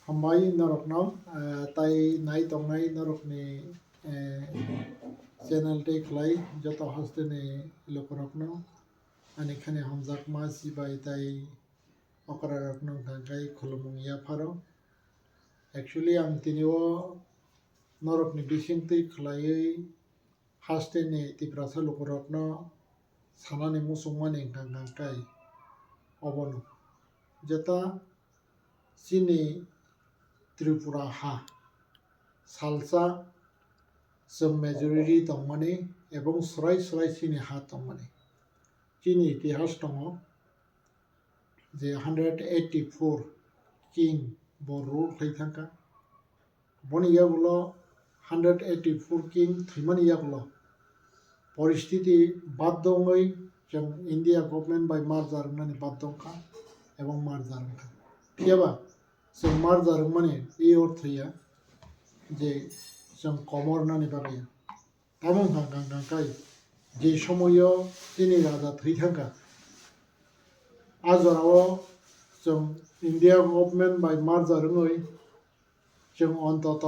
Hambai norokno tai nai tongnai norokni channel tei khlai joto hoste ni lokorokno ani khani hamjakma sibai tai okra rokno hingkai khulumung yapharo actually ang tinio norokni bisingtwi khlaiwi haste ni tiprasa lokorokno sanani musungmani hingkai obono jeta chini Tripura ha salsa जों majority tongmani ebong srai chini ha tongmani chini itihas tongo je 184 king bo rule khai thangka boni yagulo 184 king thimani yagulo পরিস্থিতি বাধ্যই जों India government by merger nani baddongka ebong merger ngka thiaba जों merger mane ei orthya je जों कमर नानि बागै तामं हांगांगांकाय जे समयो तिनि राजा थैथांका आजराव जों India government by मार्जार ngै जों अन्तत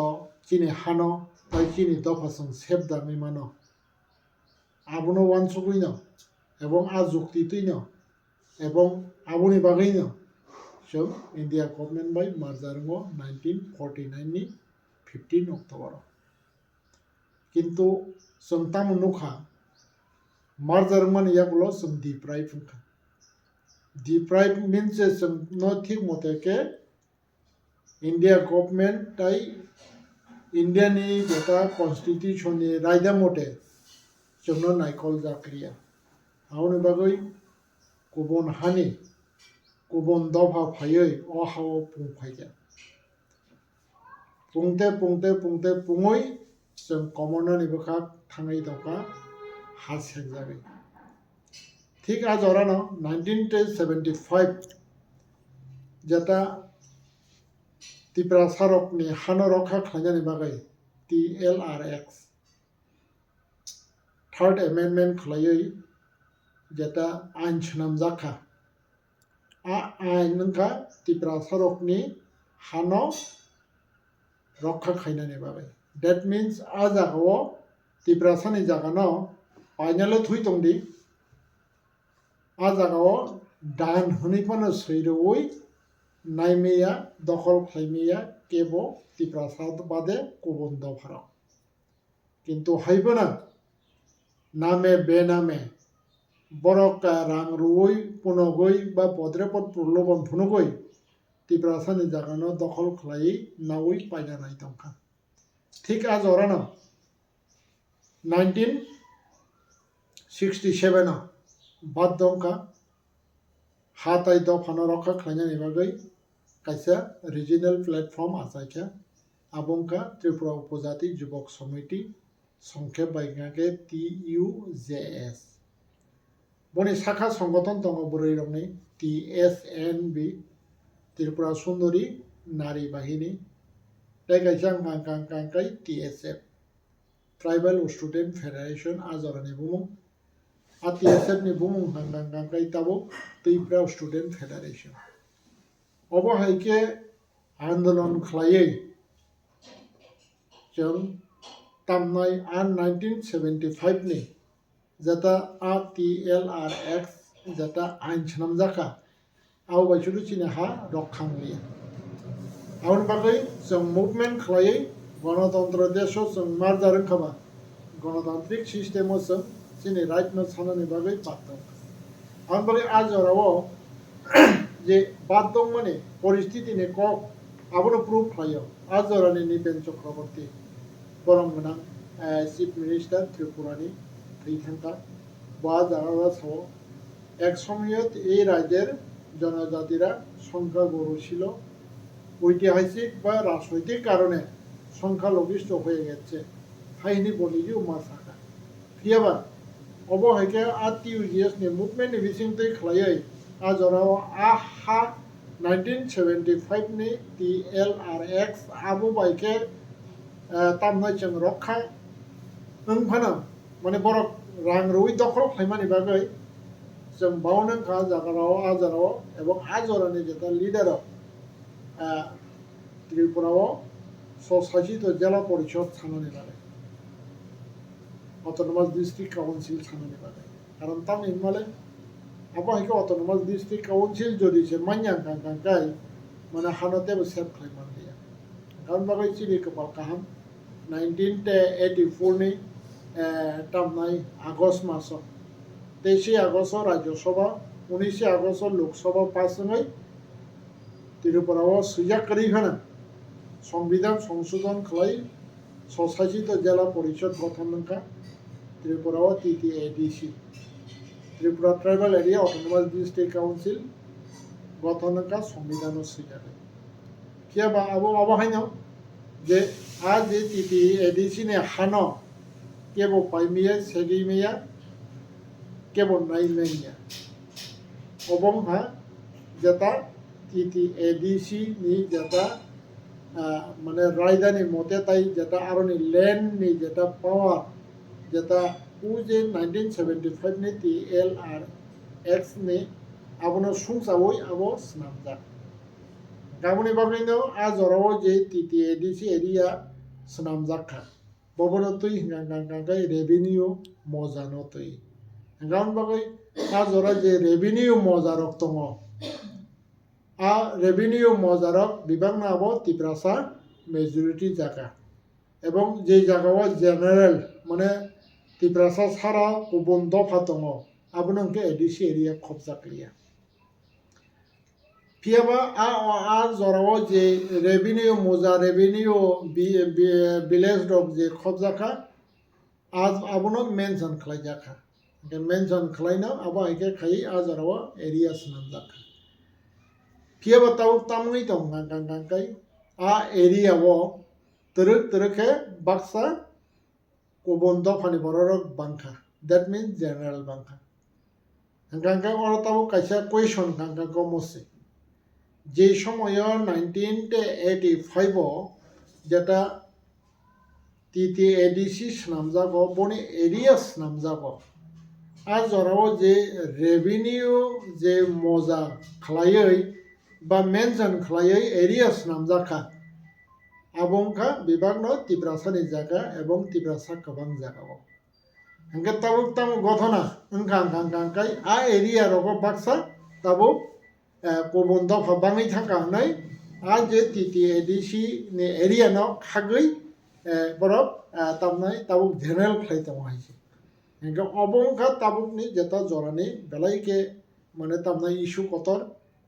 चिनि हानो ताइ चिनि दफासं सेब दामि मानो आबुनो वानसुगैनो एबं आजुक्ति तैनो एबं आबुनि बागैनो जों इंडिया गवर्नमेंट बाय मार्जार 1949 नि 15 अक्ट'बर किन्तु जों तामो नुखा मार्जार माने यागुलो जों डिप्राइव होनखा डिप्राइव मीन्स जों न ठीक मते के इंडिया गवर्नमेंट ताइ इंडिया नि बेटा कन्स्टिट्यूशन नि रायदा मते जोंनो नायखल जाक्रिया आवनि बागै गुबुन हानि गुबुन दफा फायै अहाव पुंफायजा पुंते पुङै जों कमरनानि बखा थाङै दंखा हासेक जाबाय ठीक आजरानो 1975 जेता त्रिपुरा सारकनि हानो रखा खालामनायनि बागै TLRX थर्ड एमेंडमेंट खालायै जेता आइन सोनाम जाखा आइन नोंखा त्रिपुरा सारकनि हानो रखा खालामनायनि बागै That means आजागाव त्रिपुरा सानि जागानाव पाइनाल थुइ दंदि आजागाव दान होनैफानो सैरौयै नायमेया दखल खालामैया केबो त्रिपुरा साद बादे गुबुन दफाराव किन्तु हायबोना नामे बेनामे बरक रां रुयै पुनगै बा पद्रेपद प्रलोभन फुनुगै त्रिपुरा सानि जागानाव दखल खालायै नावै पाइना नाय दंखा ठीक आजरानो 1967 बाद दंखा हाथाय दफानो रखा खालामनायनि बागै कायसा रिजनल प्लेटफर्म आसायखा आबंका त्रिपुरा उपजाति युवक समिति संक्षेप बायगाके TUJS बनि शाखा संगठन दङ बोरै रंनि TSNB त्रिपुरा सुंदरी नारी बाहिनी Kaisang TSF Tribal Student Federation Azorani Bumung TSF ni Bumung Hangkai Tabo Tripura Student Federation Obo Haike Andolon Klaye Jung Tamnai an 1975 ni Zata TLRX Zata Ainchnam Zaka Au Bachuru Chinaha Rokhangli आउन बागै जों movement खालायै गणतन्त्र देशो जों मार्जार खाबा गणतान्त्रिक सिस्टेमो जों जोंनि right न साननि बागै बाददों आउन बागै आजराव जे बाददों माने परिस्थितिनि क आबनो प्रुफ खालायो आजरानि निपेन चक्रवर्ती बरमगोनां चिफ मिनिस्टार त्रिपुरानि थैथांखा बा जागा साव एक समयत এই রাজ্যের জনজাতিরা সংখ্যা গরু ছিল ঐতিহাসিক বা রাজনৈতিক কারণে সংখ্যালঘিষ্ঠ হয়ে গেছে হাইনি বলিও মাসাকা ফিয়াবা অবহেকে TUJS नि मुभमेन्ट नि बिसिंतै खलायै आजराव हा 1975 नि TLRX आबो बाइके तामनाय जों रखा ओंफाना माने बरक रां रुइ दखल खालामनायनि बागै जों बावनो का जागाराव आजराव एबं आजरानि जेता लिडार ত্রিপুরাও স্বশাসিত জেলা পরিষদ ছানানি লাগে অটোনমাস ডিস্ট্রিক্ট কাউন্সিল ছানানি লাগে কারণ তাম ইনমালে আবহাওয়াকে অটোনমাস ডিস্ট্রিক্ট কাউন্সিল যদি সে মাইয়াং গাই মানে হানতেবো সেভ খাইমান দিয়া কারণ বাকি চিনি কপাল কাহাম 1984 ni tamnai আগস্ট মাস 23 August Rajya Sabha 19 August Lok Sabha pass হই ত্রিপুরাও সুজাক করি খানা সংবিধান সংশোধন খালাই স্বশাসিত জেলা পরিষদ গঠন নঙ্কা ত্রিপুরাও TTADC Tripura tribal area autonomous district council গঠন নঙ্কা সংবিধান সুজাক কিয়াবা আবো আবহাইনাও যে আজ যে TTADC নে হানো কেবো পাইমিয়া সেগিমিয়া কেবো নাইমিয়া অবংহা যেটা TTADC নি যেটা মানে রাজধানী মতে তাই যেটা আরনি ল্যান্ড নি যেটা পাওয়ার যেটা যে 1975 নি TLRX নি আবনো সুংসাবই আবো স্নামজা গাবনি বাগৈনো আজ অরাও যে TTADC এরিয়া স্নামজাখা ববনতই গাঙ্গাই রেভিনিউ মজানতই গাউন বাগৈ আজ অরা যে রেভিনিউ মজারক দङ রেভিনিউ মজারক বিভাগ নাবো ত্রিপুরাসা মেজরিটি জায়গা এবং যে জায়গাও জেনারেল মানে ত্রিপুরাসা সারা গুবুন দফা দङ আবনকে ADC এরিয়া খবজা ক্লিয়া ফিয়াবা আর জরাও যে রেভিনিউ মোজা রেভিনিউ ভিলেজ ডক যে খবজাখা আজ আবনো মেনশন খালাই জাখা মেনশন খালাইনা আবা একে খাই আজ জরাও এরিয়া স্নাম জাখা ফিয়াবা তাও তামুই দং গাঙ্গাই এরিয়াও তরকে Baksa গুবুন দফানি বড়রক বাংখা that means general বাংখা Ganga ওরা তাও কাইসা কুয়েশন গাঙ্গা গমসে যে সময় 1985 যেটা TTADC স্নামজাগ বনি এরিয়া স্নামজাগ আর জরাও যে রেভিনিউ যে মজা খালাই বা মেনশন খালাই এরিয়া স্নামজাখা আবংখা বিভাগ ন ত্রিপুরাসানি জায়গা এবং ত্রিপুরাসা গোबां জায়গাও হংকে তাবুক তামু গঠনা গাঙ্গাই এরিয়া রব বাক্সা তাবুক गुबुन दफा बाङै थांखांनाय आरो जे TTADC नि एरिया न खागै बरफ तामनाय ताबुक जेनेरेल फ्लाइट दङ हाइसे इनका अबंखा ताबुकनि जेता जरानि बेलाइके माने तामनाय इशु कतर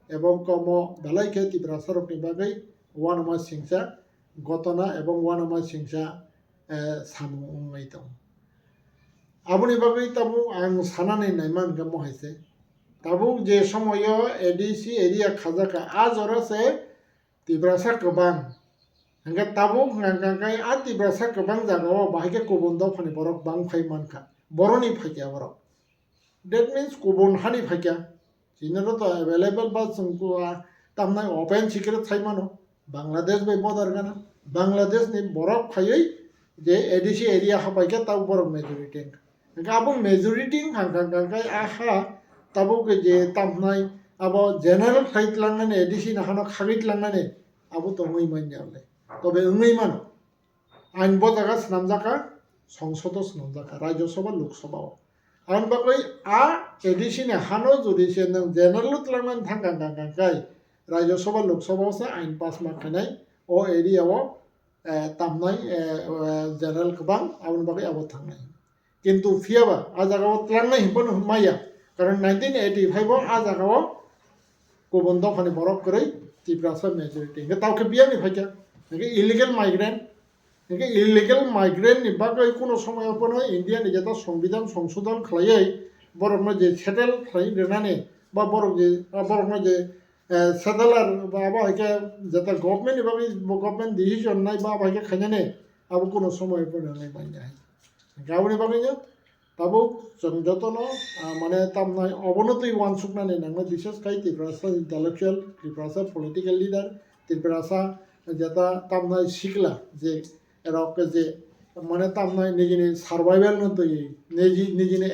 एवं कम बेलाइके ত্রিপুরাসারকनि बागै वानमा सिंसा घटना एवं वानमा सिंसा सामुंनाय दं आबुनि बागै ताबु आं सानानै नायमान गमो हाइसे ताबुक जे समय ADC एरिया खाजाका आज से ত্রিপুরাসা गोबां हंगे ताबुक गांगाय ত্রিপুরাসা गोबां जागाव बाहायके गुबुन दफानि बरक बां फाइ मानखा बरनि फाइया बरक दैट मीन्स गुबुन हानि फाइया जिनरो तो अवेलेबल बा जोंको तामनाय ओपन सिक्रेट थाइ मानो बांग्लादेश बे बर्डर गाना बांग्लादेश नि बरक फाइयै जे ADC एरिया हाबायके ताव बरक मेजरिटी हंगे आबु मेजरिटी गांगाय आहा ताबुक जे तामनाय अब जेनारेल फ्लाइट लांनानै ADC नाहानो खागित लांनानै आबु तो मै मानयाले तबे ओंनै मान आइन बजागा स्नामजाका संसद स्नामजाका राज्यसभा लोकसभा आइन बागै ADC ने हानो जुदि से नों जेनारेल लांनानै थांगांगांगाय राज्यसभा लोकसभा से आइन पास माखानाय ओ एरियाव तामनाय जेनारेल गोबां आउन बागै आबो थांनाय किन्तु फियाबा आ जागाव लांनाय हिबन माया कारण 1985 आ जागाव गुबुन दफानि बरक करै ত্রিপুরাসা मेजरिटी के तावके बियानि फाइका के इलिगेल माइग्रेंट नि बागै कोनो समय अपन इंडिया नि जेता संविधान संशोधन खालायै बरकनो जे सेटल खालाय देनानै बा बरकनो जे सेटलर बा बाहायके जेता गवर्नमेंट नि बागै गवर्नमेंट डिसिजन नाय बा बाहायके खायनानै आबो कोनो समय अपन नाय मान्या गावनि बागैनो ताबो जों जतनो माने तामनाय अबनतै वानसुकनानै नांनाय बिसेस खाय Tripurasa intellectual Tripurasa political leader Tripurasa जेता तामनाय सिगला जे रक जे माने तामनाय निजिनि सार्वाइवल न तै निजिनि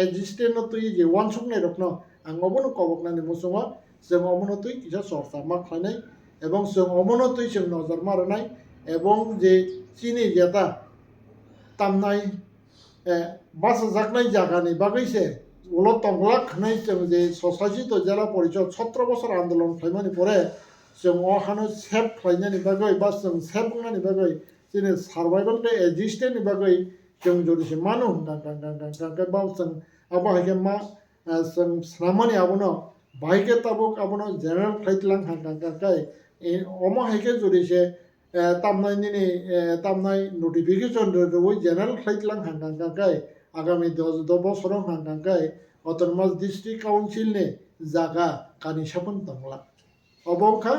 एक्जिस्टेंस न तै जे वानसुकनाय रकनो आं अबनो कबकनानै मुसुङा जों अबनतै किसा सरसा मा खायनाय এবং जों अमनतै जों नजर मारनाय এবং যে চিনি যেটা तामनाय बासाजाकनाय जागानि बागैसे उलट तंगलाक खनाय जों जे ससाइटि तो जिल्ला परिषद 17 बছर आन्दोलन खालामनायनि परे जों अहानो सेफ खालामनायनि बागै बा जों सेफ बुंनायनि बागै जोंनि सार्भाइभेल बे एक्जिस्टेन्सनि बागै जों जुदिसे मानो होनदां बाव जों आबाहायके मा जों सामानि आबनो बाहायके ताबुक आबनो जेनेरेल फ्लाइटलां हांगांगाय अमाहायके जुदिसे तामनाय नटिफिकेशन रवै जेनेरेल फ्लाइटलां हांगांगाय आगामी 10 বছরও हांगांगाय अटोनमास डिस्ट्रिक्ट काउन्सिलनि जागा कानिसापन दंला अबंखा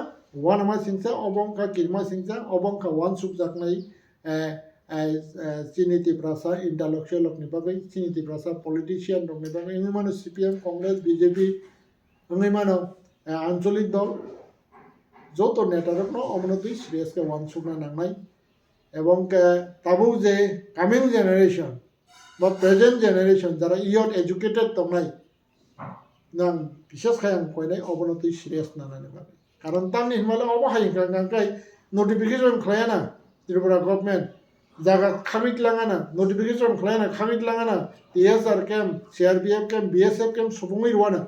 वानमा सिंसा अबंखा किरमा सिंसा अबंखा वान सुबजाकनाय चिनिति प्रासा इंटेलेक्चुअल नि बागै चिनिति प्रासा पलिटिशियन नि बागै मानो सीपीएम कांग्रेस बीजेपी मानो आंचलिक दल যত নেতারকনো অবনতি সিরিয়াসকে ওয়ান সুগনা নাংনাই এবং তাবু যে কামিং জেনারেশন বা প্রেজেন্ট জেনারেশন যারা ইয়ট এডুকেটেড দंनाय নাং বিশেষ খায়াং কইনাই অবনতি সিরিয়াস নানানি বাগै কারণ তামনি হিমালে অবহাই গাंगाय नटिफिकेशन खालायाना त्रिपुरा गभर्नमेंट जागा खामिट लाङाना नटिफिकेशन खालायाना खामिट लाङाना TSR camp CRPF camp BSF camp सुबुङै रुवाना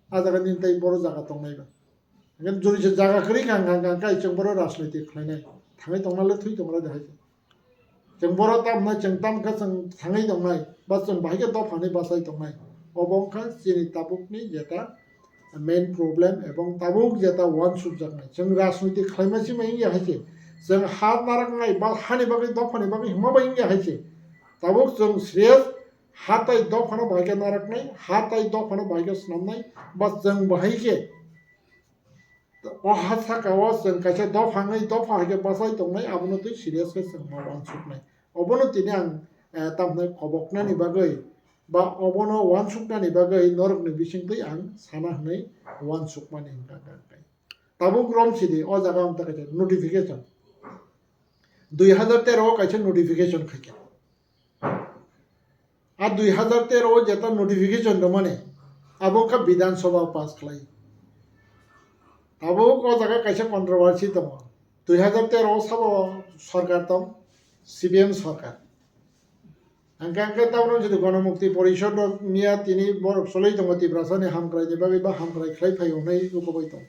आ जागा निन्ताय बर जागा दंनायबा जुदिसे जागा करी गांगाय जों बर राजनीति खालायनाय थाङै दंनाले थै दंला देहाय जों बर तामनाय जों तामखा जों थाङै दंनाय बा जों बाहायके दफानै बासाय दंनाय अबंखा जिनि ताबुकनि जेता मेन प्रब्लेम এবং ताबुक जेता वान सुबजाकनाय जों राजनीति खालायमासि मायिं याहायसे जों हा नाराकनाय बा हानि बागै दफानि बागै हिमाबायिं याहायसे ताबुक जों सिरियास हाताय दफाना बाहायके नाराकनाय हाताय दफाना बाहायके स्नामनाय बा जों बाहायके अहासाकावा जों खायसे दफाङै दफाहायके बासाय दंनाय आबनोतै सिरियासके जों मावान सुबनाय अबनोतिनि आं तामनाय खबकनानि बागै बा अबनो वान सुकनानि बागै नरकनि बिसिंतै आं साना हनै वान सुकमानि गांगाय ताबुक रमसिदि अ जागा आं ताकाय नटिफिकेशन 2013 कायसे नटिफिकेशन खायके आ 2013 जेता नटिफिकेशन दमाने आबोका विधानसभा पास खालाय ताबुक अ जागा कायसे कन्ट्रोभार्सि दङ 2013 साबो सरकार दं सीपीएम सरकार आंखांखे तावनो जुदि गणमुक्ति परिषद मिया तिनि बर सलै दङ तिब्रासानि हामख्रायनि बागै बा हामख्राय खालायफायनाय रुखबाय दं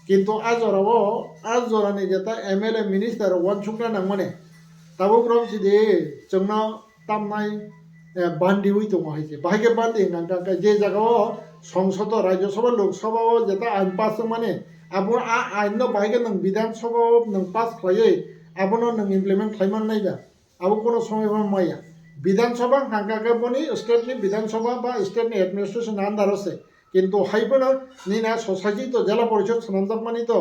किन्तु आजरानि जेता एमएलए मिनिस्टार वान सुकना नांमाने ताबुक रमसिदि जोंना तामनाय बान्दी हुई दङ हायसे बाहायके बान्दी नांगांखाय जे जागाव संसद राज्यसभा लोकसभा जेता आइन पास माने आबो आ आइन बाहायके नों विधानसभा नों पास खालायै आबोनो नों इमप्लिमेंट खालायमान नायबा आबो कोनो समय माया विधानसभा हांगाके बनि स्टेटनि विधानसभा बा स्टेटनि एडमिनिस्ट्रेशन आन्दार আছে কিন্তু हाइबोनो निना सोसाइटि तो जिल्ला परिषद सनामजाक मानि तो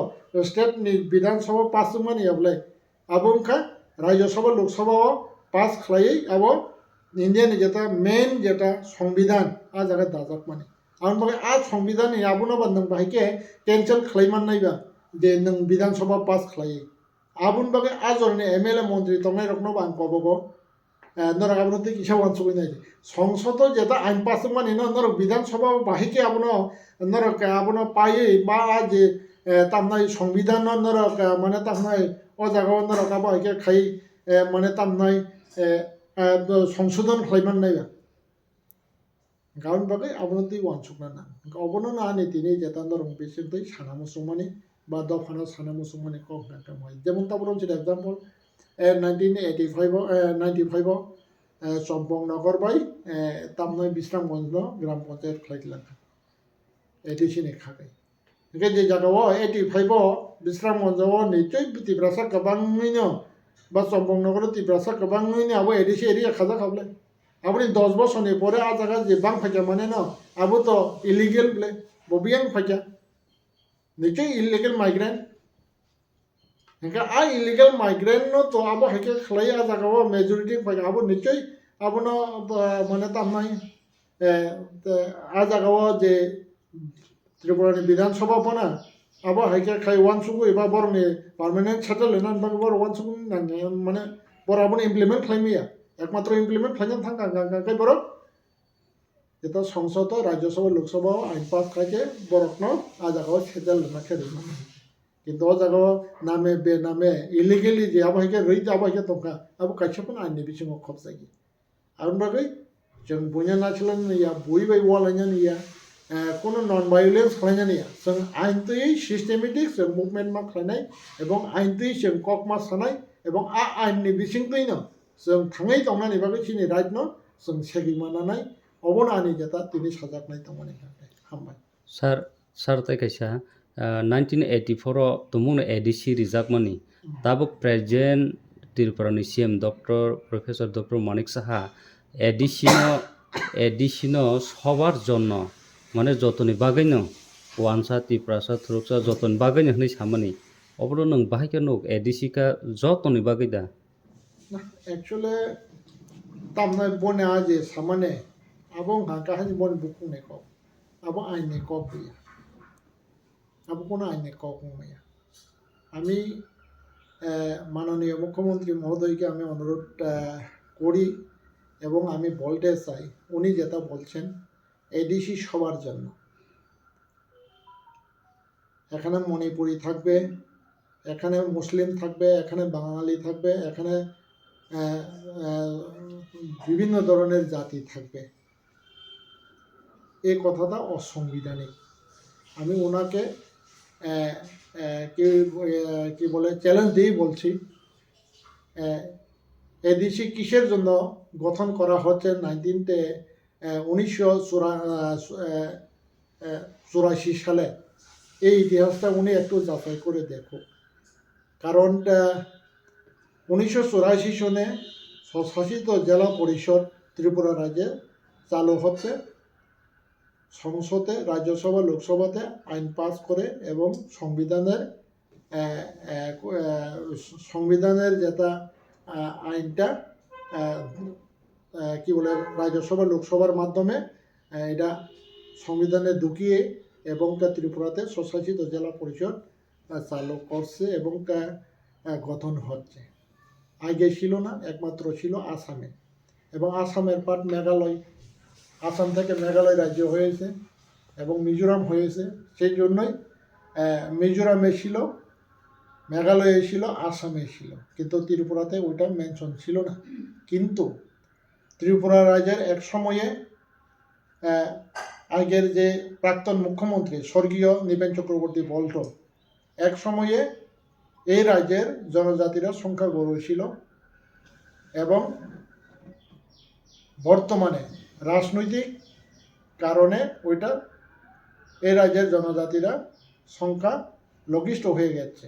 स्टेटनि विधानसभा पास मानि अबले आबोंखा राज्यसभा लोकसभा पास खालायै आबो इंडियानि जेता मेन जेता संविधान आ जागा दाजाक मानि आं बागै आ संविधाननि आबोनो बा नों बाहायके कैंसल खालायमान नायबा जे नों विधानसभा पास खालायै आबोन बागै आजरनि एमएलए मन्त्रि तंनाय रखनो बा आं कबगो नरक आबोनो किसा वान सुगै नाय संसद जेता आइन पास मानि नरक विधानसभा बाहायके आबोनो नरक आबोनो पायै बा जे तामनाय संविधान नरक माने तामनाय अ जागाव नरक बाहायके खाय माने तामनाय संशोधन खालायमान नायबा गाउन बागै आबोनो दै वान सुगना ना अबोनो ना नि तिनि जेता नरक बेसिंतै साना मुसुमानि बा दफाना साना मुसुमानि को नाका मय जेमन ताबोनो जे एग्जांपल 1995 चम्पं नगर बाय तामनाय बिश्रामगंज ग्राम पंचायत खालायलांखा 86 नि खागै ओंखाय जे जागाव 85 बिश्रामगंजआव निचय तिब्रासा गोबाङैनो बा चम्पं नगर तिब्रासा गोबाङैनो आबो एडिसि एरिया खाजा खाबले आबोनि 10 बছरनि परे आ जागा जे बां फायजा माने न आबो तो इलिगेल ब्ले बबियां फायजा निचय इलिगेल माइग्रेंट इनका आ इलीगल माइग्रेंट नो तो आबो हाइके खलाई आ जागाव मेजॉरिटी फाय आबो निचय आबोनो माने तामनाय आ जागाव जे त्रिपुरानि विधानसभा बना आबो हाइके खाय वान सुगु एबा बरनि परमानेंट सेटल होनान बा बर वान सुगु नांगे माने बर आबोनो इमप्लिमेंट खालायमिया एकमात्र इमप्लिमेंट खालायन थांगा गांगाय बर जेता संसद राज्यसभा लोकसभा आइन पास खायके बरकनो आ जागाव सेटल होना खेरि কিন্তু o jago name be name illegally je abaike roi abaike tongka abo kaisa pun aini bisingo khopjagi aboni bagui जों बुझा नाचलानिया बई bai walainiya কোনো নন ভায়োলেন্স খালাইনিया जों आइनतै सिस्टेमेटिक जों मुभमेन्ट मा खालायनाय एबं आइनतै जों कक मा सानाय एबं आ आइननि बिसिंतैनो जों थाङै दंनानै बागै सिनि राइट न जों सेगि मानानै अबनानि जेता तिनि साजाकनाय दंमोन हामबाय Sir tai kaisa 1984 tumung ADC rijakmani tabo present Tripura ni CM Dr. Professor Dr. Manik Saha ADC no সবার জন্য মানে যতনি বাগাইনো ওয়ানসা ত্রিপ্রাসা থ্রুকসা যতনি বাগাইনো হनै সামানি অবলো नों बाहायके नुक ADC का যতনি বাগাইदा actually tamnai bone aje samane abong hangkahani bone bukung neko abong aine kok ya abo কোনো আইনে cock নয় আমি মাননীয় মুখ্যমন্ত্রী মহোদয়কে আমি অনুরোধ করি এবং আমি বলতে চাই উনি যেটা বলছেন এডিসি সবার জন্য এখানে মণিপুরি থাকবে এখানে মুসলিম থাকবে এখানে বাঙালি থাকবে এখানে বিভিন্ন ধরনের জাতি থাকবে এই কথাটা অসাংবিধানিক আমি ওনাকে কি বলে চ্যালেঞ্জ দিয়ে বলছি এডিসি কিসের জন্য গঠন করা হচ্ছে 1984 সালে এই ইতিহাসটা উনি একটু যাচাই করে দেখুন কারণ 1984 সনে স্বশাসিত জেলা পরিষদ ত্রিপুরা রাজ্যে চালু হচ্ছে সংসদে রাজ্যসভা লোকসভাতে আইন পাস করে এবং সংবিধানের যেটা আইনটা কি বলে রাজ্যসভা লোকসভার মাধ্যমে এটা সংবিধানে ঢুকিয়ে এবং ত্রিপুরাতে স্বশাসিত জেলা পরিষদ চালু করছে এবং গঠন হচ্ছে আগে ছিল না একমাত্র ছিল আসামে এবং আসামের পার্ট মেঘালয় আসাম থেকে মেঘালয় রাজ্য হয়েছে এবং মিজোরাম হয়েছে সেই জন্যই মিজোরামে ছিল মেঘালয়ে ছিল আসামে ছিল কিন্তু ত্রিপুরাতে ওইটা মেনশন ছিল না কিন্তু ত্রিপুরা রাজ্যের এক সময়ে আগের যে প্রাক্তন মুখ্যমন্ত্রী স্বর্গীয় নৃপেন চক্রবর্তী বল্ট এক সময়ে এই রাজ্যের জনজাতিরা সংখ্যাগুরু ছিল এবং বর্তমানে রাজনৈতিক কারণে ওইটা এই রাজ্যের জনজাতিরা সংখ্যা লঘিষ্ঠ হয়ে গেছে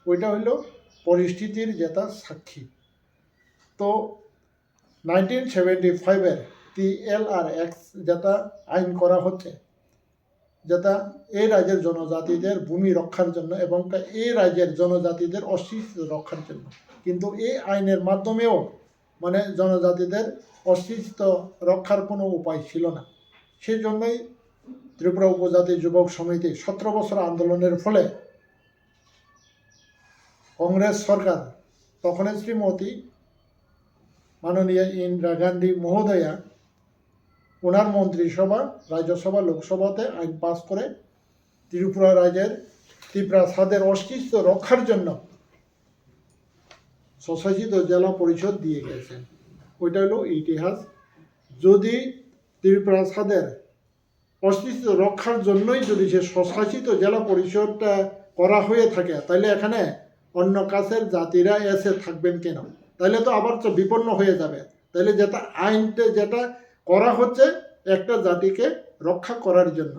ওইটা হইল পরিস্থিতির যেটা সাক্ষী তো 1975-এর TLR-X যেটা আইন করা হচ্ছে যেটা এই রাজ্যের জনজাতিদের ভূমি রক্ষার জন্য এবং এই রাজ্যের জনজাতিদের অস্তিত্ব রক্ষার জন্য কিন্তু এই আইনের মাধ্যমেও মানে জনজাতিদের অস্তিত্ব রক্ষার কোনো উপায় ছিল না সেই জন্যই ত্রিপুরা উপজাতি যুবক সমিতি 17 বছর আন্দোলনের ফলে কংগ্রেস সরকার তখনের শ্রীমতী মাননীয় ইন্দিরা গান্ধী মহোদয়া ওনার মন্ত্রিসভা রাজ্যসভা লোকসভাতে আইন পাস করে ত্রিপুরা রাজ্যের ত্রিপ্রাসাদের অস্তিত্ব রক্ষার জন্য স্বশাসিত জেলা পরিষদ দিয়ে গেছেন ওইটা হলো ইতিহাস যদি ত্রিপ্রাসাদের অস্তিত্ব রক্ষার জন্যই যদি সে স্বশাসিত জেলা পরিষদটা করা হয়ে থাকে তাহলে এখানে অন্য কাছের জাতিরা এসে থাকবেন কেন তাহলে তো আবার তো বিপন্ন হয়ে যাবে তাহলে যেটা আইনটা যেটা করা হচ্ছে একটা জাতিকে রক্ষা করার জন্য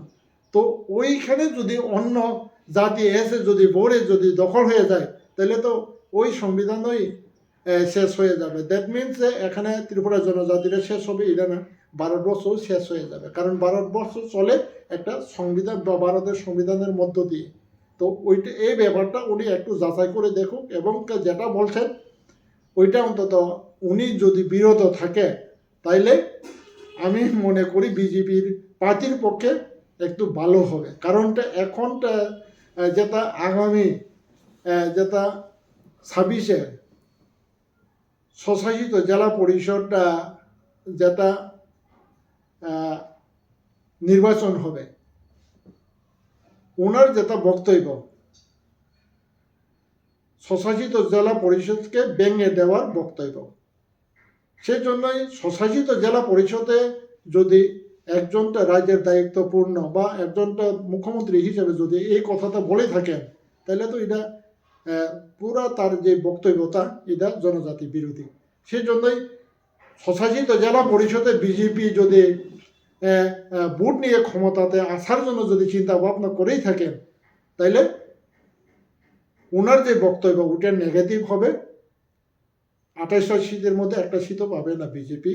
তো ওইখানে যদি অন্য জাতি এসে যদি বড়ে যদি দখল হয়ে যায় তাহলে তো ওই সংবিধানই শেষ হয়ে যাবে দ্যাট মিনস এখানে ত্রিপুরা জনজাতিরা শেষ হবে এটা না ভারতবর্ষও শেষ হয়ে যাবে কারণ ভারতবর্ষ চলে একটা সংবিধান বা ভারতের সংবিধানের মধ্য দিয়ে তো ওইটা এই ব্যাপারটা উনি একটু যাচাই করে দেখুক এবং যেটা বলছেন ওইটা অন্তত উনি যদি বিরত থাকে তাইলে আমি মনে করি বিজেপির পার্টির পক্ষে একটু ভালো হবে কারণটা এখনটা যেটা আগামী যেটা 26-এ স্বশাসিত জেলা পরিষদটা যেটা নির্বাচন হবে ওনার যেটা বক্তব্য স্বশাসিত জেলা পরিষদকে ভেঙে দেওয়ার বক্তব্য। সেই জন্যই স্বশাসিত জেলা পরিষদে যদি একজনটা রাজ্যের দায়িত্বপূর্ণ বা একজনটা মুখ্যমন্ত্রী হিসেবে যদি এই কথাটা বলে থাকেন, তাহলে তো এটা পুরা তার যে বক্তব্যটা এটা জনজাতি বিরোধী। সেই জন্যই স্বশাসিত জেলা পরিষদে বিজেপি যদি ভোট নিয়ে ক্ষমতাতে আসার জন্য যদি চিন্তা ভাবনা করেই থাকেন, তাইলে ওনার যে বক্তব্য ওটা নেগেটিভ হবে। 28টা সিটের মধ্যে একটা সিটও পাবে না বিজেপি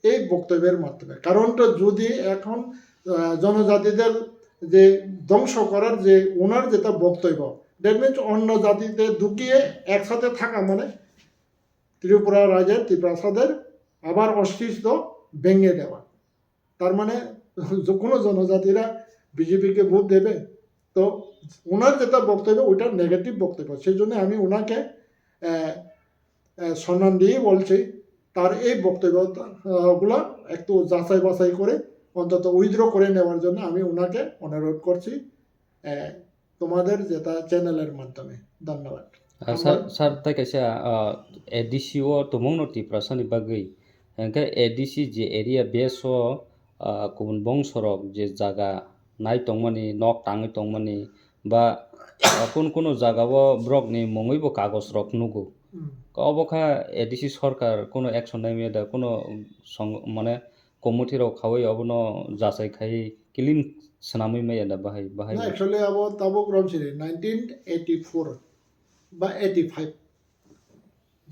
এই বক্তব্যের মাধ্যমে। কারণটা যদি এখন জনজাতিদের যে ধ্বংস করার যে ওনার যেটা বক্তব্য, দ্যাট মিনস অন্য জাতিতে ঢুকিয়ে একসাথে থাকা মানে ত্রিপুরা রাজ্যের ত্রিপ্রাসাদের আবার অস্তিত্ব ভেঙে দেওয়া। তার মানে কোনো জনজাতিরা বিজেপিকে ভোট দেবে? তো ওনার যেটা বক্তব্য ওইটা নেগেটিভ বক্তব্য। সেই জন্য আমি ওনাকে সম্মান দিয়েই বলছি, তার এই বক্তব্যগুলো একটু যাচাই বাছাই করে অন্তত উইথড্র করে নেওয়ার জন্য আমি ওনাকে অনুরোধ করছি তোমাদের যেটা চ্যানেলের মাধ্যমে। ধন্যবাদ। sar tai kaisa ADC o tomong no tiprasani bagui enke ADC je area base o kubun bongsorok je jaga nai tongmani nok tangi tongmani ba kono jaga o brok ni mongoi bo kagos rok nugo অবখা ADC সরকার কোনো action নাই মেয়েদা কোনো মানে কমিটিরাও খাওয়াই অবন যাচাই খাই clean সানামি মেয়েদা বাহাই বাহাই actually আবো তাবো গ্রাম ছিল 1984 বা 85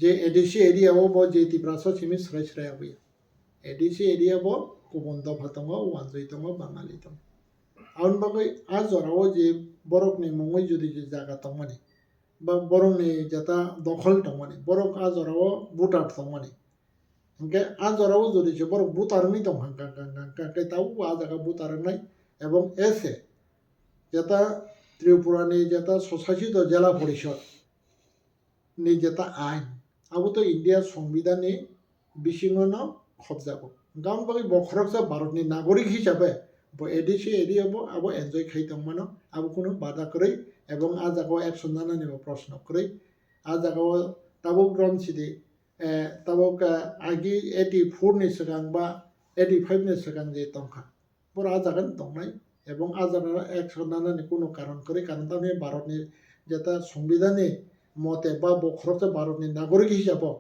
যে এডিসি এরিয়া ব যে তিপ্রাস চিমি স্রাই স্রাই আবি এডিসি এরিয়া ব কুবন্দ ভাতঙ্গ ওয়ানজই তঙ্গ বাঙালি তঙ্গ আউন বাগৈ আজরাও যে বরকনি মঙ্গই যদি যে জায়গা তঙ্গমানি বা বরংনি যেটা দখল দংমানি বরক আজরাও বুটার দংমানি ওকে আজরাও যদি যে বরক বুতারনি দং হাঙ্কা হাঙ্কা তাও আজাগা বুতারনাই এবং এসে যেটা ত্রিপুরানি যেটা স্বশাসিত জেলা পরিষদ নি যেটা আইন আবু তো ইন্ডিয়ার সংবিধানে বিশিঙ্গন খবজাব গাউন বাকি বখরকসা ভারতনি নাগরিক হিসাবে এডিসি এরিয়াবো আবো এনজয় খাই দংমানো আবো কোনো বাধা করে এবং আজাগাও একশন নানানিব প্রশ্ন করে আজাগাও তাবুক রনসিদি তাবুক আগি 84 नि सिगां বা 85 नि सिगां যে তংখা বড় আজাগান দংনাই এবং আজাগা একশন নানানি কোনো কারণ করে কারণ তামে ভারতনি যেটা সংবিধানে মতে বা বখরতে ভারতনি নাগরিক হিসাবে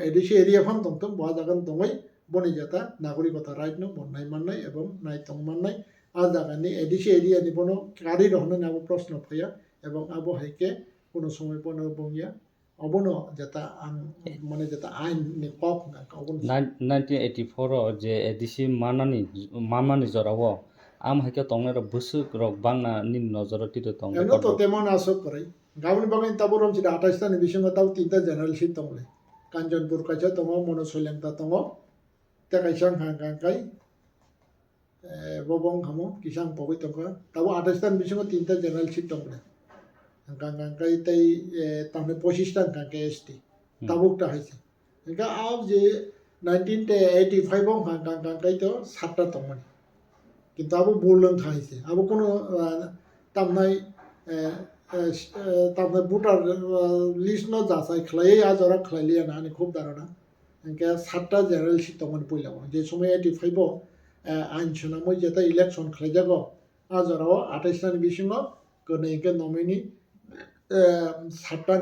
এডিসি এরিয়া ফান দংতম বাজাগান দংই বনি যেটা নাগরিকতা রাইট নো বন্নাই মাননাই এবং নাই তংমাননাই আজাগানি এডিসি এরিয়া নি বনো কারি রহনে আবো প্রশ্ন ফয়া এবং আবো হাইকে কোনো সময় বনো বঙ্গিয়া অবন যেটা মানে যেটা আইন নি কক না অবন 1984 যে এডিসি মানানি জরাও আম হাইকে তংনার বুসুক রক বাংনা নিন নজরতি তো তং এনো তো তেমন আসক করে গাউনি বাগান তাবো রম চিটা 28 টা নিবিসঙ্গ তাও তিনটা জেনারেল সিট তংলে কাঞ্চনপুর কাছে তং মনসলেংতা তং তেকাইসাং হাঙ্কাই ববং খামো কিসাং পগৈ তংকা তাবো 28 টা নিবিসঙ্গ তিনটা জেনারেল সিট তংলে হাঙ্কাই তাই তামনে 25 টা হাঙ্কাই এসটি তাবুকটা হইছে একা আব যে 1985 হাঙ্কাই তো 7টা তংমানি কিন্তু আবো বুলং খাইছে আবো কোনো তামনাই তামনে ভোটার লিস্ট ন যাচাই খালাই আজরা খাইলিয়া না খুব ধারণা এনকে 7টা জেনারেল সিট তংমানি পইলাম যে সময় 85 আইন সুনামই যেটা ইলেকশন খাইজাগ আজরাও 28 টা নিবিসঙ্গ কোনেকে নমিনি 7টা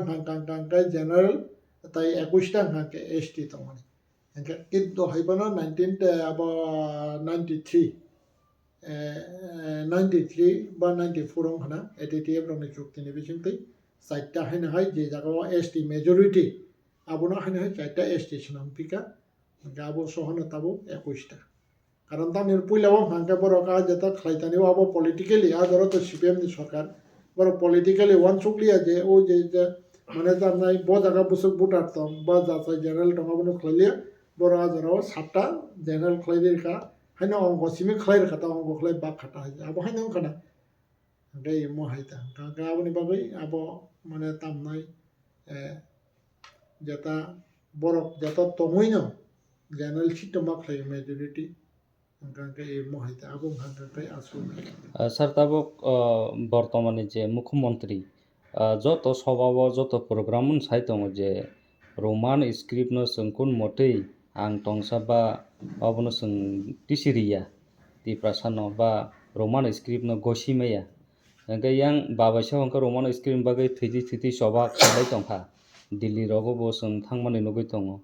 হাঙ্কাই জেনারেল তাই 21টা হাঙ্কে এসটি তংমানি এনকে কিন্তু হইবানো 93 বা 94 হানা এটিটিএফ রংনি চুক্তি নিবিসংতৈ 4টা হাইনা হয় যে জায়গাও এসটি মেজরিটি আবনো হাইনা হয় 4টা এসটি সুনাম পিকা গাবো সহনো তাবো 21টা কারণ তামনের পইলাও হাঙ্কা বড়কা যেটা খাইতানিও আবো পলিটিক্যালি আজরা তো সিপিএম নি সরকার বড় পলিটিক্যালি ওয়ান চুকলিয়া যে ও যে মানে তার নাই ব জায়গা বুসুক ভোটার তং বা যাচাই জেনারেল টঙাবনো খাইলিয়া বড় আজরাও 7টা জেনারেল খাইলিরকা হাইনা অঙ্ক সিমি খাইর খাতা অঙ্ক খাই বাক খাতা হয় আবো হাইনা খানা গাই মো হাইতা কাকা আবনি বাগৈ আবো মানে তামনাই যেটা বরক যেটা তমইন জেনারেল সিট মা খাই মেজরিটি কাকা এই মো হাইতা আবো কাকা আসু স্যার তাবক বর্তমানে যে মুখ্যমন্ত্রী যত সভাও যত program sai tongo je Roman script no sengkun motei ang tongsa ba abono seng tisiriya ti prasano ba Roman script no gosimaya hingke yang babasa hingke Roman script bagai thiti soba khalai tongkha Delhi rogo bo seng thangmani nugui tongo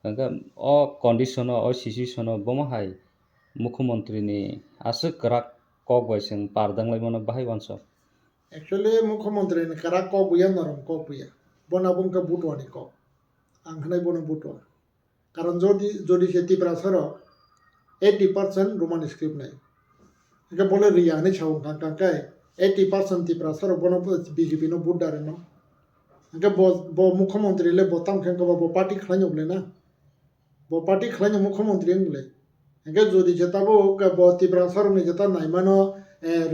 hingke o condition o situation o bomo hai Mukhyamantri ni asuk kwrak kok bai seng pardanglai bahai wanso Actually Mukhyamantri ni karak kok buya narom kok buya bona bungka butwa ni kok ang khanai bona butwa karon jodi se Tripura soro 80% Roman script nai hingke bole riya ni chawung kangkai 80% Tripura soro bona BJP no vote dare no hingke bo Mukhyamantri le bo tam khenko bo party khlainyo ble na bo party khlainyo Mukhyamantri ble hingke jodi jetabo bo Tripura soro ni jeta naimano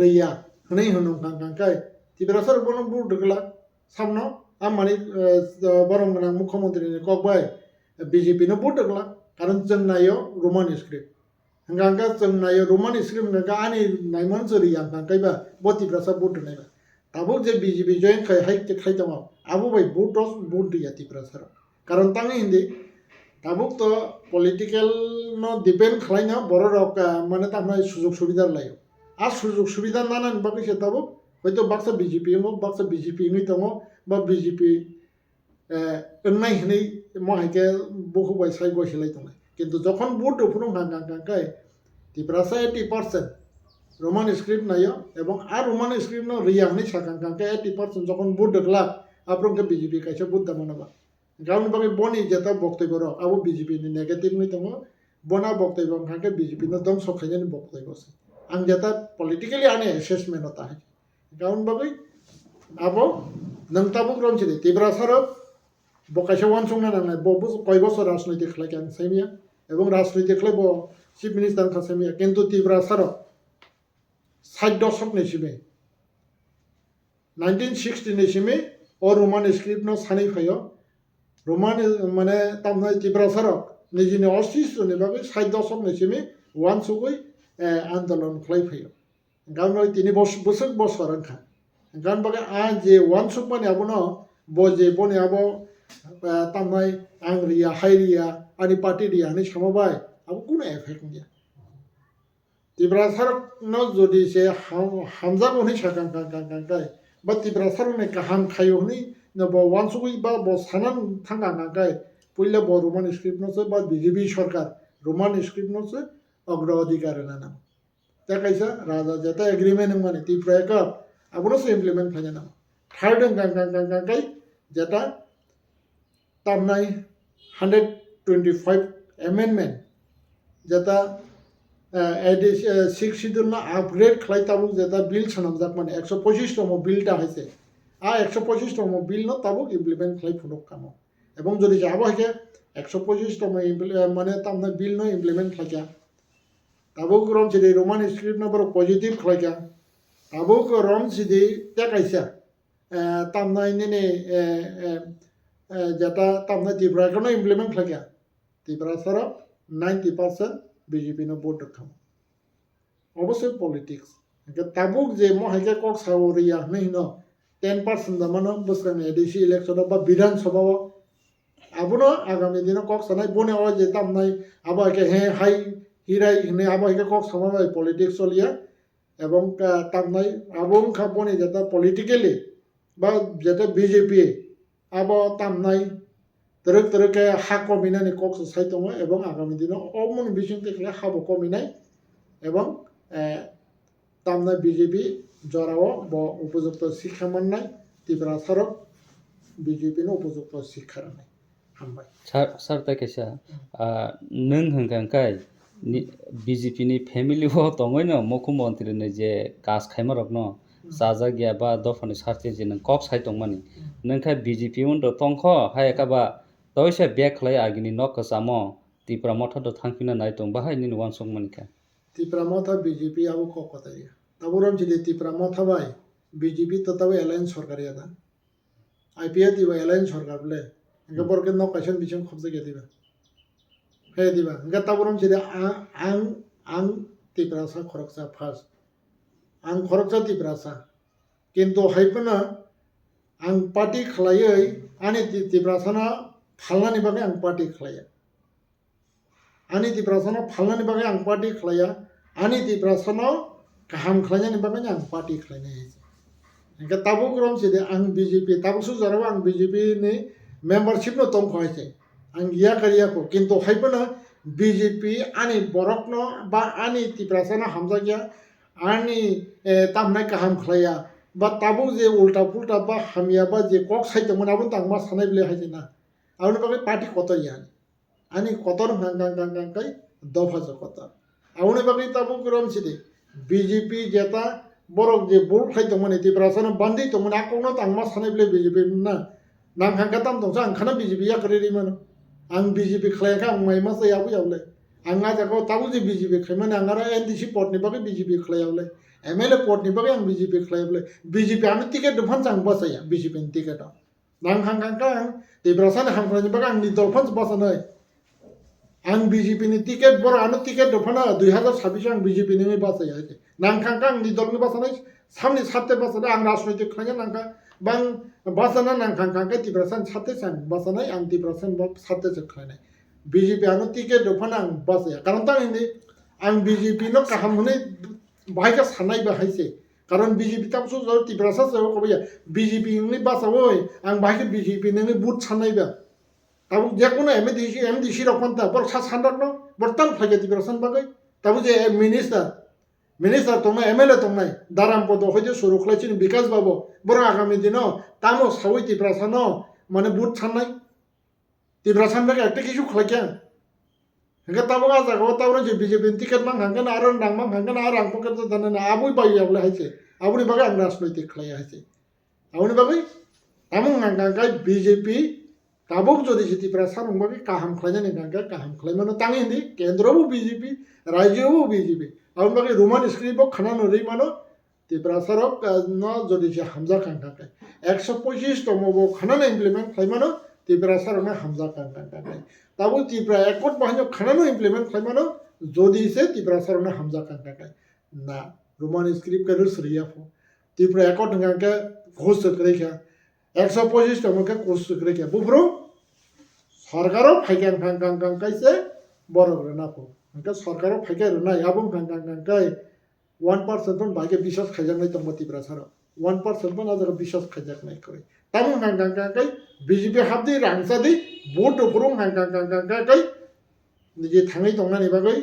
riya hनै hono kangkai Tripura soro bono vote gla samno amani borong nang Mukhyamantri ni kok bai BJP no vote gla karon jeng nayo Roman script hingka jeng nayo Roman script hingka ani naimon jori yang kangkai ba bo Tripura soro vote nai ba tabuk je BJP join khai hai khai tongo abo bai vote dia Tripura soro karon tangi hindi tabuk to political no depend khlaina boro rok mane tamnai sujog subidar layo আর সুযোগ সুবিধা নানান বাকি সেটাবো হয়তো Baksa BJP Baksa BJP নই দङ বা BJP নাই হनै মহাইকে বহু বাইসাই গইসলাই দङ কিন্তু যখন ভোট ফুরুং হাঙ্গাঙ্গাঙ্কাই Tripura 80% রোমান স্ক্রিপ্ট নাইও এবং আর রোমান স্ক্রিপ্ট ন রিয়া হनै সাকাঙ্কাঙ্কাই 80% যখন ভোট দেখলা আপ্রঙ্কে বিজেপি কাইছে ভোট দামানাবা গাউন বাকি বনি যেটা বক্তব্য রক আবো বিজেপি नि নেগেটিভ নই দङ বনা বক্তব্য হাঙ্কে বিজেপি ন দম সখাইনি বক্তব্য আছে ang jata politically ane assessment ota hai gaun bagai abo nang tabuk rom chide Tripura soro bo kaisa wansung na nang bo koi bosor rajnৈতিক khlai kan saimia ebong rajnৈতিক khlai bo chief minister ka saimia kintu Tripura soro 60 দশক ni sime 1960 ni sime o Roman script no sanai phayo Roman mane tamnai Tripura soro nijini ostis ni bagai 60 দশক ni sime wansugoi আন্দোলন খাই ফে요 গান বাকি 3 বছর আনখা গান বাকি আজ যে ওয়ানসুক মানে আবনো বজে বনে আবো তামনাই আংরিয়া হাইরিয়া আনি পার্টি রিয়া আনি সমবায় আবো কোনো এফেক্ট নিয়া Tripura soro no যদি সে হামজা বনি সাকাং কাঙ্কাই বা Tripura soro ne kaham khayo hni no bo wansugui ba bo sanan thanga kaঙ্কাই পইলা bo Roman script no ba BJP সরকার Roman script no অগ্রাধিকার না তা কাইসা রাজা যেটা এগ্রিমেন্ট মানে Tripura ka আবনো সে ইমপ্লিমেন্ট খায় না থার্ড কাঙ্কাই যেটা তামনাই 125 অ্যামেন্ডমেন্ট যেটা সিক্স শিডিউল না আপগ্রেড খাই তাবুক যেটা বিল সানামজাক মানে 125তম বিলটা হয়েছে আর 125তম বিল ন তাবুক ইমপ্লিমেন্ট খাই ফুনক কাম এবং যদি যাব হয় 125তম মানে তামনা বিল ন ইমপ্লিমেন্ট খাইয়া tabuk rom chidi Roman script no boro positive khlaika tabuk rom chidi ta kaisa tamnai nini jata tamnai Tripura kono implement khlaika Tripura soro 90% BJP no vote kham obosoi politics tabuk je mohaike kok sauriya nei no 10% damano buskan ADC election ba Bidhan Sabha abuno agami dino kok sanai bone o je tamnai abake he hai hirai hine abo hike kok samamai politics solia এবং tamnai abong khaponi jeta politically ba jeta BJP abo tamnai teruk ha kominani kok sai tongo এবং agami dino omon bising tekle habo kominai এবং tamnai BJP jorao bo উপযুক্ত শিক্ষা মাননাই Tripura soro BJP no উপযুক্ত শিক্ষা রানাই হামবাই sar ta kaisa nung hangkangkai BJP ni family ho tongoi no Mukhyamantri ni je kaজ খাইমারক no saja gya ba dofani sarti je nang kok sai tongmani nangkha BJP undo tongkho hayaka ba toisa back khlai agini nok kasamo Tripura motha do thangpina nai tong bahai ni wansong manika Tripura motha BJP abo kok kotaya taburam jili Tripura motha bai BJP to tabe alliance সরকারি ada IPA diba alliance Sarkar bole engka borke nok kaisen bising khobje ge diba he diba engka taburam jili ang Tripura sa khoroksa first ang khoroksa Tripura sa কিন্তু হাইপনা आं party खालायै आंनि तिप्रासाना फालनानि बागै आं party खालाया आंनि तिप्रासाना फालनानि बागै आं party खालाया आंनि तिप्रासानाव गाहाम खालायनायनि बागै आं पार्टी खालायनाय इनका ताबुक रम सिदे आं बीजेपी ताबुक सुजाराव आं बीजेपी नि मेंबरशिप नो तंग खायसे आं गिया करियाखौ किन्तु हायबोना बीजेपी आंनि बरकनो बा आंनि तिप्रासाना हामजा गया आंनि तामनाय गाहाम खालाया बा ताबुक जे उल्टा पुल्टा बा हामिया बा जे कक साइदोंमोन आबो तांमा सानाय बिले हायसे ना आबोनि बागै पार्टी कतया आंनि कतर गांगांगांगांगाय दफा जकता आबोनि बागै ताबुक रम सिदे बीजेपी जेता borok je bol khai tong mani tiprasana bandi tong mani akong na tangma sanai ble BJP na nang hang katam tong sa ang khana BJP ya kare ri mano ang BJP khlaya ka ang mai ma sa yabu yable ang nga ja ko tabu je BJP khai mani angara NDC port ni bagi BJP khlaya yable MLA port ni bagi ang BJP khlaya yable BJP ami ticket dufan sang basa ya BJP ni ticket nang hang hang ka tiprasana hang khlaya bagi ang ni dolfan basa nai आं BJP नि ticket बर आनो ticket दफाना 2026 आं BJP नि बासा या नांखांका आं नि दलनि बासानाय सामनि साते बासाना आं राजनैतिक खाया नांका बां बासाना नांखांका तिब्रासान साते सान बासानाय आं तिब्रासान बा साते से खायनाय बीजेपी आनो टिकेट दफाना आं बासा या कारण ता हिंदी आं बीजेपी नो काहाम हने बाहायका सानाय बाहायसे कारण बीजेपी ताबसो जर तिब्रासा से कबया बीजेपी नि बासा ओय आं बाहायके बीजेपी नि बुट सानाय बा ताबु जेकुनो MDC रखनता बर सा सानरनो बर्तन फागे तिब्रासान बागै ताबु जे मिनिस्टार तंनाय MLA तंनाय दाराम पद होजे सुरु खलायसिन विकास बाबु बर आगामी दिनो तामो सावै तिब्रासानो माने बुट साननाय तिब्रासान बागै एकटे किछु खलायके हंगा ताबु आ जागो ताबु जे बीजेपी टिकेट मां हांगन आरो नां मां हांगन आरो आं पकेट दानना आबुइ बाय याबले हायसे आबुनि बागै आं राजनैतिक खलाया हायसे आबुनि बागै तामु नांगांगाय बीजेपी ताबुक जदि जितिफ्रा सानुंबागै गाहाम खालायनानै गांगा गाहाम खालायमानो ताङि हिंदी केन्द्रबो बीजेपी राज्यबो बीजेपी आउन बागै रोमान स्क्रिप्टआव खानानो रै मानो तिब्रा सरक न जदि जे हामजा कांगांगाय 125 तमबो खानानो इमप्लिमेंट खालायमानो तिब्रा सरकना हामजा कांगांगाय ताबु तिब्रा एकट बाहायनो खानानो इमप्लिमेंट खालायमानो जदि से तिब्रा सरकना हामजा कांगांगाय ना रोमान स्क्रिप्ट का रुसरियाफो तिब्रा एकट गांगा घोष सकरेखा 125 तमका घोष सकरेखा बुफ्रो सरकाराव फाइगान गांगां कायसे बरक रनाफो अंका सरकाराव फाइगा रनाय आबुं गांगां काय 1% पण बागे बिश्वास खायजानाय दं तिब्रा साराव 1% पण आजागा बिश्वास खायजानाय करे ताबुं गांगां काय बीजेपी हाबदि रांसादि भोट फुरुं गांगां काय निजे थाङै दंनानि बागै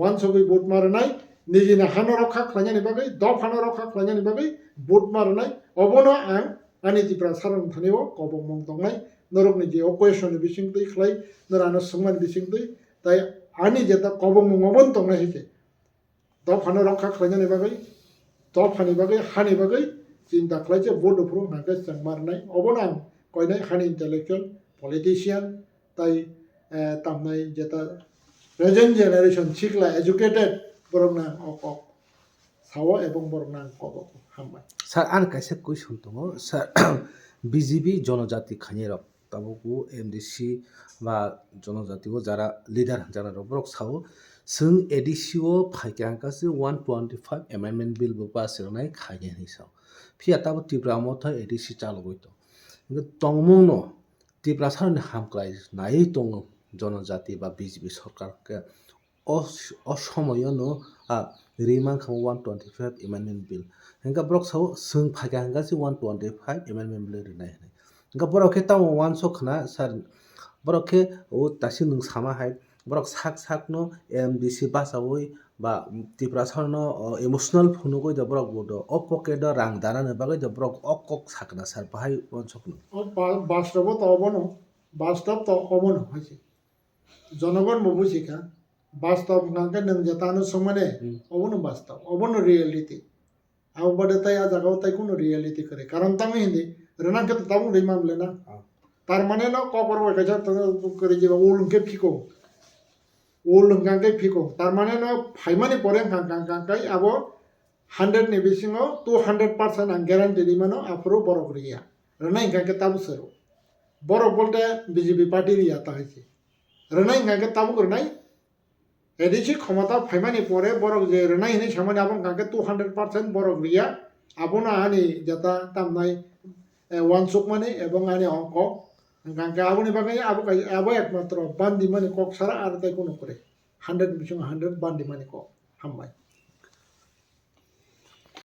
1 सगै भोट मारनाय निजेना हानो रखा खायनानि बागै द फानो रखा खायनानि बागै भोट मारनाय अबनो आं आनि तिब्रा साराव थानेव कबं मं दंनाय नरकनि जे अक्वेशन बिसिंतै खलाय नरानो संमान बिसिंतै ताय आनि जेता कबं मङबन तंनाय हेसे द फानो रखा खायनानि बागै द फानि बागै हानि बागै चिन्ता खलायसे भोट फुरुं हांगा जों मारनाय अबनो आं कयनाय हानि इंटेलेक्चुअल पलिटिशियन ताय तामनाय जेता प्रेजेंट जेनारेशन सिखला एजुकेटेड बरना अक सावा एवं बरना कब हामबाय স্যার আর কাছে কুইশন দङ স্যার বিজেপি জনজাতি খানিরক তাবুকু MDC বা জনজাতিও যারা লিডার যারা রবরক সাও जों एडिसिओ फाइकांकासे 125 एमेंडमेंट बिल बो पासिरनाय खागे हिसाव फिया ताबो तिब्रा मथा एडिसि चालगोइतो तंमुनो तिब्रा सारनि हामक्लाय नायै दङ जनजाति बा बिजेपि सरकारके असमयनो रिमां खाव 125 एमेंडमेंट बिल हंगा ब्रक साव जों फाइकांकासे 125 एमेंडमेंट बिल रिनाय हंगा बरके ताव 1 सखना सार बरके ओ दासि नों सामा हाय बरक साक साकनो MDC बासावै बा तिब्रा सारनो इमोशनल फुनो गय the Barak Bodo a pocket रां दानानो बागै द बरक अकक साकना सार बाहाय वनसकनो बास्तव त अबनो बास्तव त अबनो हायसे जनगण बुझिका बास्तव गांका नों जतानो समने अबनो बास्तव अबनो रियलिटी आव बडे तय आ जगाव तय कोनो रियलिटी करे कारण तंग हिंदी रना के तंग रे मामले ना तार माने न कबर वका छ त करे जे ओल के फिको ओल गांके फिको तार माने न फाइमानि परे गांकाय आबो 100 नि बिसिङाव 200% आं ग्यारान्टी दिमानो आफरो बरक रिया रना गांके ताबु सरो बरक बोलते बीजेपी पार्टी रिया ताहायसे रना गांके ताबु करनाय एडिसि क्षमता फाइमानि परे बरक जे रना हिनि सामाने आबो गांके 200% बरक रिया आबोना आनि जता तामनाय wansuk mani ebong ani ongkok gangke aboni bagai abo ekmatro bandi mani kok sara ar tai kuno kore 100 bisung 100 bandi mani kok